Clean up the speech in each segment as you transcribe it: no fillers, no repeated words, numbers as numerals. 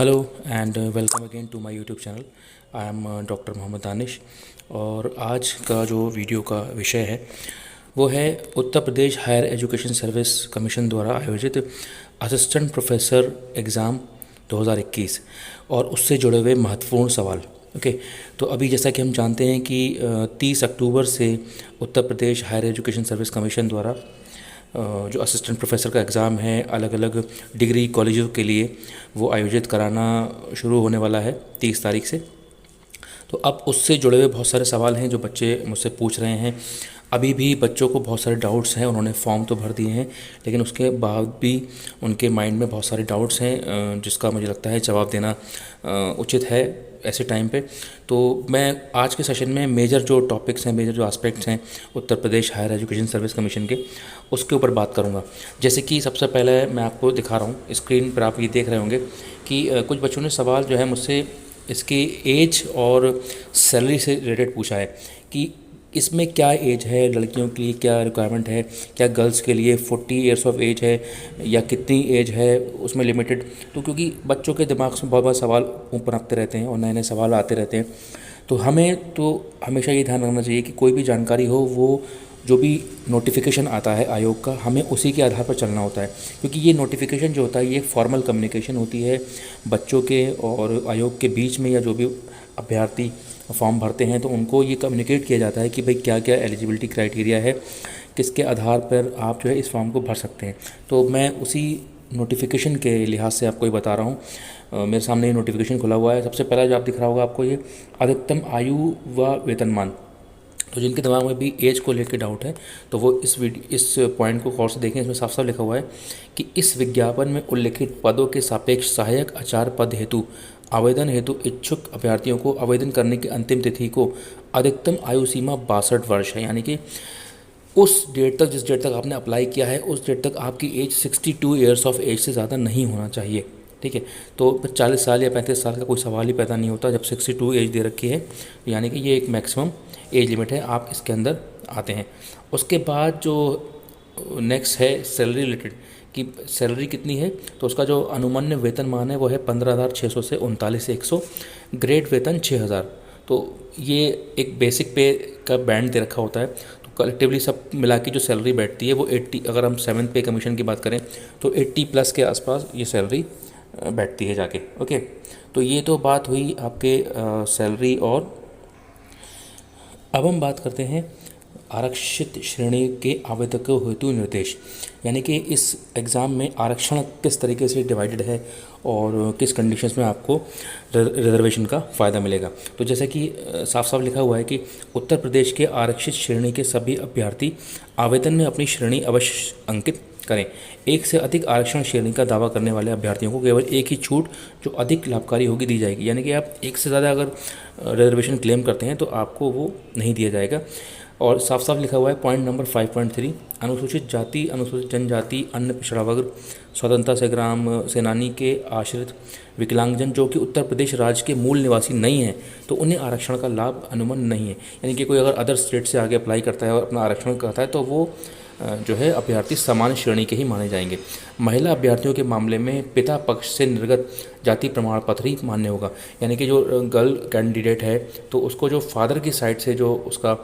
Hello and welcome again to my YouTube channel. I am doctor Mohammad Danish. और आज का जो वीडियो का विषय है वो है Uttar Pradesh higher education service commission द्वारा आयोजित असिस्टेंट प्रोफेसर एग्ज़ाम 2021 और उससे जुड़े हुए महत्वपूर्ण सवाल। ओके, तो अभी जैसा कि हम जानते हैं कि 30 अक्टूबर से Uttar Pradesh higher education service commission द्वारा जो असिस्टेंट प्रोफेसर का एग्ज़ाम है अलग अलग डिग्री कॉलेजों के लिए वो आयोजित कराना शुरू होने वाला है 30 तारीख से। तो अब उससे जुड़े हुए बहुत सारे सवाल हैं जो बच्चे मुझसे पूछ रहे हैं। अभी भी बच्चों को बहुत सारे डाउट्स हैं, उन्होंने फॉर्म तो भर दिए हैं लेकिन उसके बाद भी उनके माइंड में बहुत सारे डाउट्स हैं जिसका मुझे लगता है जवाब देना उचित है ऐसे टाइम पे। तो मैं आज के सेशन में मेजर जो टॉपिक्स हैं, मेजर जो एस्पेक्ट्स हैं Uttar Pradesh higher education service commission के, उसके ऊपर बात करूंगा। जैसे कि सबसे पहले मैं आपको दिखा रहा हूँ स्क्रीन पर, आप ये देख रहे होंगे कि कुछ बच्चों ने सवाल जो है मुझसे इसकी एज और सैलरी से रिलेटेड पूछा है कि इसमें क्या एज है, लड़कियों के लिए क्या रिक्वायरमेंट है, क्या गर्ल्स के लिए 40 ईयर्स ऑफ एज है या कितनी एज है उसमें लिमिटेड। तो क्योंकि बच्चों के दिमाग में बहुत सवाल ऊपर आते रहते हैं और नए नए सवाल आते रहते हैं, तो हमें तो हमेशा ये ध्यान रखना चाहिए कि कोई भी जानकारी हो वो जो भी नोटिफिकेशन आता है आयोग का, हमें उसी के आधार पर चलना होता है। क्योंकि ये नोटिफिकेशन जो होता है ये फॉर्मल कम्युनिकेशन होती है बच्चों के और आयोग के बीच में, या जो भी अभ्यर्थी फॉर्म भरते हैं तो उनको ये कम्युनिकेट किया जाता है कि भाई क्या क्या एलिजिबिलिटी क्राइटेरिया है, किसके आधार पर आप जो है इस फॉर्म को भर सकते हैं। तो मैं उसी नोटिफिकेशन के लिहाज से आपको ये बता रहा हूँ। मेरे सामने ये नोटिफिकेशन खुला हुआ है। सबसे पहला जो आप दिख रहा होगा आपको, ये अधिकतम आयु व वेतनमान। तो जिनके दिमाग में भी एज को लेकर डाउट है तो वो इस पॉइंट को गौर से देखें। इसमें साफ साफ लिखा हुआ है कि इस विज्ञापन में उल्लिखित पदों के सापेक्ष सहायक आचार्य पद हेतु आवेदन हेतु इच्छुक अभ्यर्थियों को आवेदन करने की अंतिम तिथि को अधिकतम आयु सीमा 62 वर्ष है। यानी कि उस डेट तक, जिस डेट तक आपने अप्लाई किया है उस डेट तक आपकी एज 62 ईयर्स ऑफ एज से ज़्यादा नहीं होना चाहिए। ठीक है, तो 40 साल या 35 साल का कोई सवाल ही पैदा नहीं होता जब 62 एज दे रखी है। यानी कि ये एक मैक्सिमम एज लिमिट है, आप इसके अंदर आते हैं। उसके बाद जो नेक्स्ट है सैलरी रिलेटेड कि सैलरी कितनी है, तो उसका जो अनुमान्य वेतनमान है वो है 15,600 से 39,100, ग्रेड वेतन 6,000। तो ये एक बेसिक पे का बैंड दे रखा होता है। तो कलेक्टिवली सब मिला के जो सैलरी बैठती है वो 80, अगर हम 7th पे कमीशन की बात करें तो 80 प्लस के आसपास ये सैलरी बैठती है जाके। ओके, तो ये तो बात हुई आपके सैलरी। और अब हम बात करते हैं आरक्षित श्रेणी के आवेदकों हेतु निर्देश। यानी कि इस एग्ज़ाम में आरक्षण किस तरीके से डिवाइडेड है और किस कंडीशंस में आपको रिजर्वेशन का फ़ायदा मिलेगा। तो जैसे कि साफ साफ लिखा हुआ है कि उत्तर प्रदेश के आरक्षित श्रेणी के सभी अभ्यर्थी आवेदन में अपनी श्रेणी अवश्य अंकित करें। एक से अधिक आरक्षण श्रेणी का दावा करने वाले अभ्यर्थियों को केवल एक ही छूट जो अधिक लाभकारी होगी दी जाएगी। यानी कि आप एक से ज़्यादा अगर रिजर्वेशन क्लेम करते हैं तो आपको वो नहीं दिया जाएगा। और साफ साफ लिखा हुआ है पॉइंट नंबर 5.3, अनुसूचित जाति, अनुसूचित जनजाति, अन्य पिछड़ा वर्ग, स्वतंत्रता संग्राम सेनानी के आश्रित विकलांगजन जो कि उत्तर प्रदेश राज्य के मूल निवासी नहीं हैं तो उन्हें आरक्षण का लाभ अनुमान नहीं है। यानी कि कोई अगर अदर स्टेट से आगे अप्लाई करता है और अपना आरक्षण करता है तो वो जो है अभ्यर्थी सामान्य श्रेणी के ही माने जाएंगे। महिला अभ्यर्थियों के मामले में पिता पक्ष से निर्गत जाति प्रमाण पत्र ही मान्य होगा। यानी कि जो गर्ल कैंडिडेट है तो उसको जो फादर की साइड से जो उसका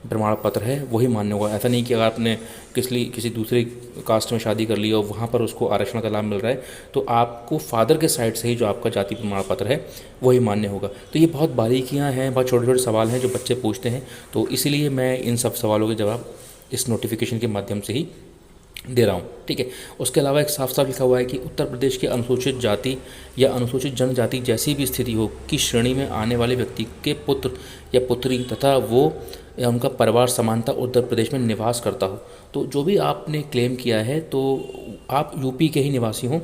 प्रमाण पत्र है वही मान्य होगा। ऐसा नहीं कि अगर आपने किसी दूसरी कास्ट में शादी कर ली और वहाँ पर उसको आरक्षण का लाभ मिल रहा है तो आपको फादर के साइड से ही जो आपका जाति प्रमाण पत्र है वही मान्य होगा। तो ये बहुत बारीकियाँ हैं, बहुत छोटे छोटे सवाल हैं जो बच्चे पूछते हैं। तो इसीलिए मैं इन सब सवालों के जवाब इस नोटिफिकेशन के माध्यम से ही दे रहा हूँ। ठीक है, उसके अलावा एक साफ साफ लिखा हुआ है कि उत्तर प्रदेश के अनुसूचित जाति या अनुसूचित जनजाति जैसी भी स्थिति हो की श्रेणी में आने वाले व्यक्ति के पुत्र या पुत्री तथा वो या उनका परिवार समानता उत्तर प्रदेश में निवास करता हो। तो जो भी आपने क्लेम किया है तो आप यूपी के ही निवासी हों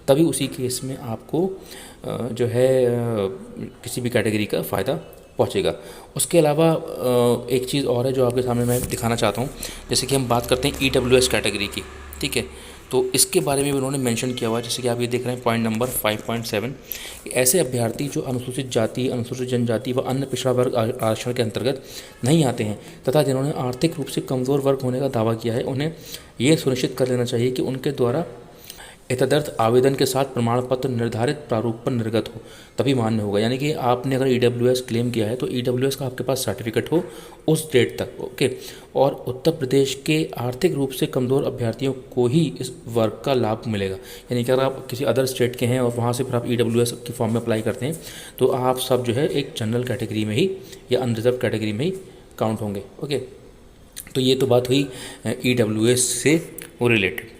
तभी उसी केस में आपको जो है किसी भी कैटेगरी का फ़ायदा पहुँचेगा। उसके अलावा एक चीज़ और है जो आपके सामने मैं दिखाना चाहता हूँ। जैसे कि हम बात करते हैं EWS कैटेगरी की, ठीक है, तो इसके बारे में भी उन्होंने मेंशन किया हुआ है। जैसे कि आप ये देख रहे हैं पॉइंट नंबर 5.7, ऐसे अभ्यर्थी जो अनुसूचित जाति, अनुसूचित जनजाति व अन्य पिछड़ा वर्ग आरक्षण के अंतर्गत नहीं आते हैं तथा जिन्होंने आर्थिक रूप से कमज़ोर वर्ग होने का दावा किया है उन्हें ये सुनिश्चित कर लेना चाहिए कि उनके द्वारा एतदर्थ आवेदन के साथ प्रमाण पत्र निर्धारित प्रारूप पर निर्गत हो तभी मान्य होगा। यानी कि आपने अगर ईडब्ल्यूएस क्लेम किया है तो ईडब्ल्यूएस का आपके पास सर्टिफिकेट हो उस डेट तक, ओके। और उत्तर प्रदेश के आर्थिक रूप से कमज़ोर अभ्यर्थियों को ही इस वर्ग का लाभ मिलेगा। यानी कि अगर आप किसी अदर स्टेट के हैं और वहाँ से फिर आप ईडब्ल्यूएस की फॉर्म में अप्लाई करते हैं तो आप सब जो है एक जनरल कैटेगरी में ही या अनरिजर्व कैटेगरी में ही काउंट होंगे, ओके। तो ये तो बात हुई ईडब्ल्यूएस से वो रिलेटेड।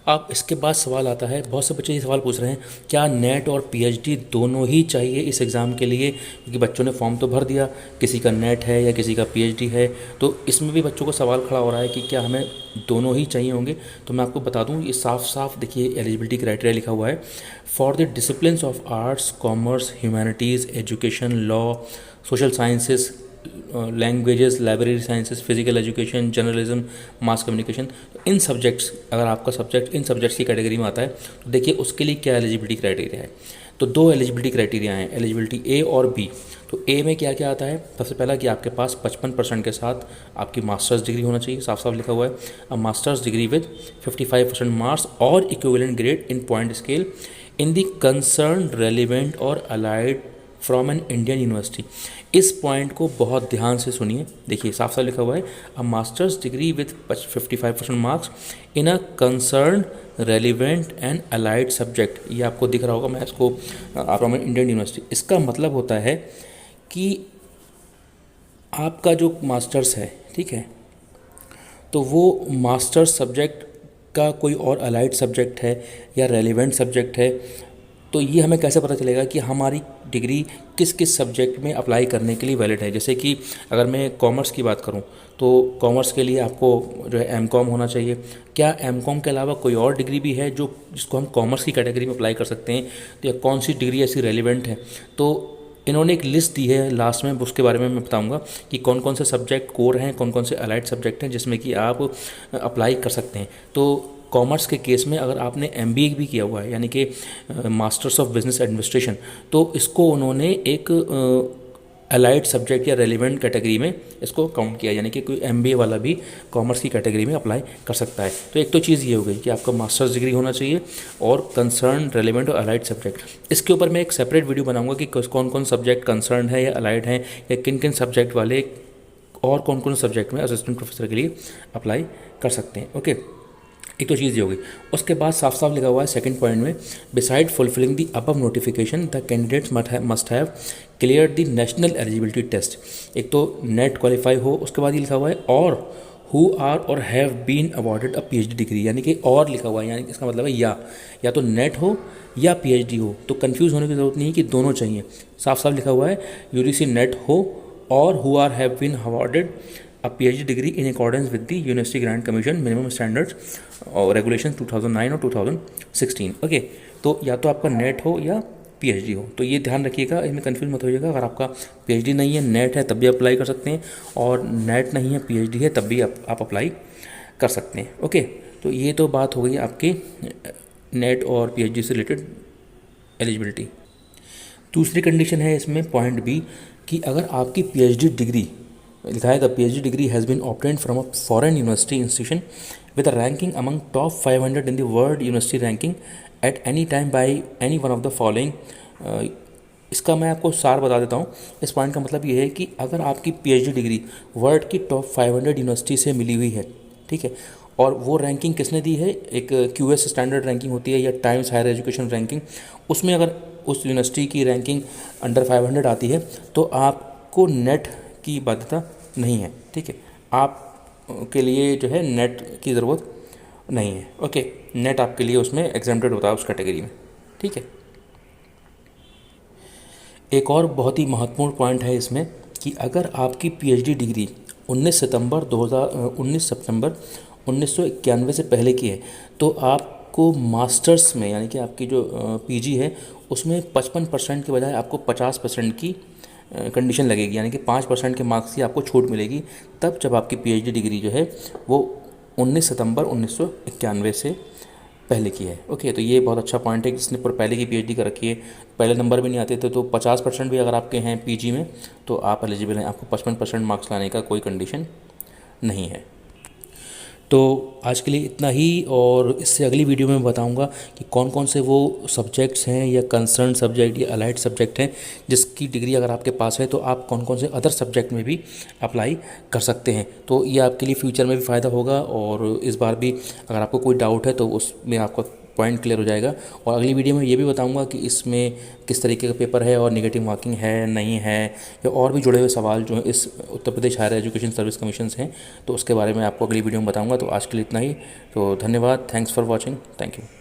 अब इसके बाद सवाल आता है, बहुत से बच्चे ये सवाल पूछ रहे हैं क्या नेट और पीएचडी दोनों ही चाहिए इस एग्ज़ाम के लिए, क्योंकि बच्चों ने फॉर्म तो भर दिया, किसी का नेट है या किसी का पीएचडी है, तो इसमें भी बच्चों को सवाल खड़ा हो रहा है कि क्या हमें दोनों ही चाहिए होंगे। तो मैं आपको बता दूं, ये साफ साफ देखिए एलिजिबिलिटी क्राइटेरिया लिखा हुआ है, for the disciplines of arts, commerce, humanities, education, law, social sciences, languages, library sciences, physical education, journalism, mass communication, in subjects, अगर आपका सब्जेक्ट इन सब्जेक्ट्स की कैटेगरी में आता है तो देखिए उसके लिए क्या एलिजिबिलिटी क्राइटेरिया है। तो दो एलिजिबिलिटी क्राइटेरिया हैं, एलिजिबिलिटी ए और बी। तो ए में क्या क्या आता है, सबसे पहला कि आपके पास 55% के साथ आपकी मास्टर्स डिग्री होना चाहिए, साफ साफ लिखा हुआ है, a masters degree with 55% marks और equivalent grade in point scale in the concern relevant और allied from an Indian university. इस पॉइंट को बहुत ध्यान से सुनिए, देखिए साफ साफ लिखा हुआ है, a masters degree with 55% marks in a concern relevant and allied subject. ये आपको दिख रहा होगा, मैं इसको फ्रॉम एन इंडियन यूनिवर्सिटी, इसका मतलब होता है कि आपका जो मास्टर्स है, ठीक है, तो वो मास्टर्स सब्जेक्ट का कोई और अलाइड सब्जेक्ट है या रेलिवेंट सब्जेक्ट है, तो ये हमें कैसे पता चलेगा कि हमारी डिग्री किस किस सब्जेक्ट में अप्लाई करने के लिए वैलिड है। जैसे कि अगर मैं कॉमर्स की बात करूं तो कॉमर्स के लिए आपको जो है एमकॉम होना चाहिए। क्या एमकॉम के अलावा कोई और डिग्री भी है जो जिसको हम कॉमर्स की कैटेगरी में अप्लाई कर सकते हैं, तो या कौन सी डिग्री ऐसी रेलिवेंट है। तो इन्होंने एक लिस्ट दी है लास्ट में, उसके बारे में मैं बताऊंगा कि कौन कौन से सब्जेक्ट कोर हैं, कौन कौन से अलाइड सब्जेक्ट हैं जिसमें कि आप अप्लाई कर सकते हैं। तो कॉमर्स के केस में अगर आपने एमबीए भी किया हुआ है, यानी कि मास्टर्स ऑफ बिजनेस एडमिनिस्ट्रेशन, तो इसको उन्होंने एक अलाइड सब्जेक्ट या रेलिवेंट कैटेगरी में इसको काउंट किया, यानी कि कोई एमबीए वाला भी कॉमर्स की कैटेगरी में अप्लाई कर सकता है। तो एक तो चीज़ ये हो गई कि आपका मास्टर्स डिग्री होना चाहिए और कंसर्न, रेलिवेंट और अलाइड सब्जेक्ट। इसके ऊपर मैं एक सेपरेट वीडियो बनाऊंगा कि कौन कौन सब्जेक्ट कंसर्न है या अलाइड हैं, या किन किन सब्जेक्ट वाले और कौन कौन सब्जेक्ट में असिस्टेंट प्रोफेसर के लिए अप्लाई कर सकते हैं, ओके। एक तो चीज़ ये हो गई। उसके बाद साफ साफ लिखा हुआ है सेकंड पॉइंट में, beside fulfilling the above notification the candidates must have clear the national eligibility test. एक तो नेट क्वालिफाई हो, उसके बाद ये लिखा हुआ है और who are or have been awarded a PhD degree, यानी कि और लिखा हुआ है, यानी इसका मतलब है या तो नेट हो या पीएचडी हो। तो कंफ्यूज होने की ज़रूरत नहीं है कि दोनों चाहिए, साफ साफ लिखा हुआ है यूजीसी नेट हो और who are have been awarded a PhD degree in accordance with the University Grant Commission minimum standards और regulations 2009 और 2016, ओके। तो या तो आपका नेट हो या पीएचडी हो, तो ये ध्यान रखिएगा, इसमें कंफ्यूज मत होइएगा। अगर आपका पीएचडी नहीं है, नेट है, तब भी अप्लाई कर सकते हैं, और नेट नहीं है, पीएचडी है, तब भी आप अप्लाई कर सकते हैं, ओके। तो ये तो बात हो गई आपकी नेट और पीएचडी से रिलेटेड एलिजिबिलिटी। दूसरी कंडीशन है इसमें पॉइंट बी कि अगर आपकी पीएचडी डिग्री लिखा है, the PhD degree has been obtained from a foreign university institution with a ranking among top 500 in the world university ranking at any time by any one of the following. इसका मैं आपको सार बता देता हूँ। इस पॉइंट का मतलब ये है कि अगर आपकी पीएचडी डिग्री वर्ल्ड की टॉप 500 यूनिवर्सिटी से मिली हुई है, ठीक है, और वो रैंकिंग किसने दी है, एक क्यूएस स्टैंडर्ड रैंकिंग होती है या टाइम्स हायर एजुकेशन रैंकिंग, उसमें अगर उस यूनिवर्सिटी की रैंकिंग अंडर 500 आती है तो आपको नेट की बाध्यता नहीं है, ठीक है, आप के लिए जो है नेट की ज़रूरत नहीं है, ओके। नेट आपके लिए उसमें एग्जेम्प्टेड होता है उस कैटेगरी में, ठीक है। एक और बहुत ही महत्वपूर्ण पॉइंट है इसमें कि अगर आपकी पीएचडी डिग्री 19 सितंबर 1991 से पहले की है तो आपको मास्टर्स में, यानी कि आपकी जो पीजी है उसमें 55% के बजाय आपको 50% की कंडीशन लगेगी, यानी कि 5% के मार्क्स की आपको छूट मिलेगी तब जब आपकी पीएचडी डिग्री जो है वो 19 सितंबर 1991 से पहले की है, ओके। तो ये बहुत अच्छा पॉइंट है, जिसने पहले की पीएचडी कर रखी है, पहले नंबर भी नहीं आते थे, तो 50% भी अगर आपके हैं पीजी में तो आप एलिजिबल हैं, आपको 55% मार्क्स लाने का कोई कंडीशन नहीं है। तो आज के लिए इतना ही, और इससे अगली वीडियो में बताऊंगा कि कौन कौन से वो सब्जेक्ट्स हैं या कंसर्न सब्जेक्ट या अलाइड सब्जेक्ट हैं जिसकी डिग्री अगर आपके पास है तो आप कौन कौन से अदर सब्जेक्ट में भी अप्लाई कर सकते हैं। तो ये आपके लिए फ्यूचर में भी फ़ायदा होगा, और इस बार भी अगर आपको कोई डाउट है तो उसमें आपका पॉइंट क्लियर हो जाएगा। और अगली वीडियो में ये भी बताऊंगा कि इसमें किस तरीके का पेपर है और नेगेटिव मार्किंग है नहीं है, या और भी जुड़े हुए सवाल जो हैं इस Uttar Pradesh higher education service commission हैं, तो उसके बारे में आपको अगली वीडियो में बताऊंगा। तो आज के लिए इतना ही। तो धन्यवाद, thanks for watching, thank you.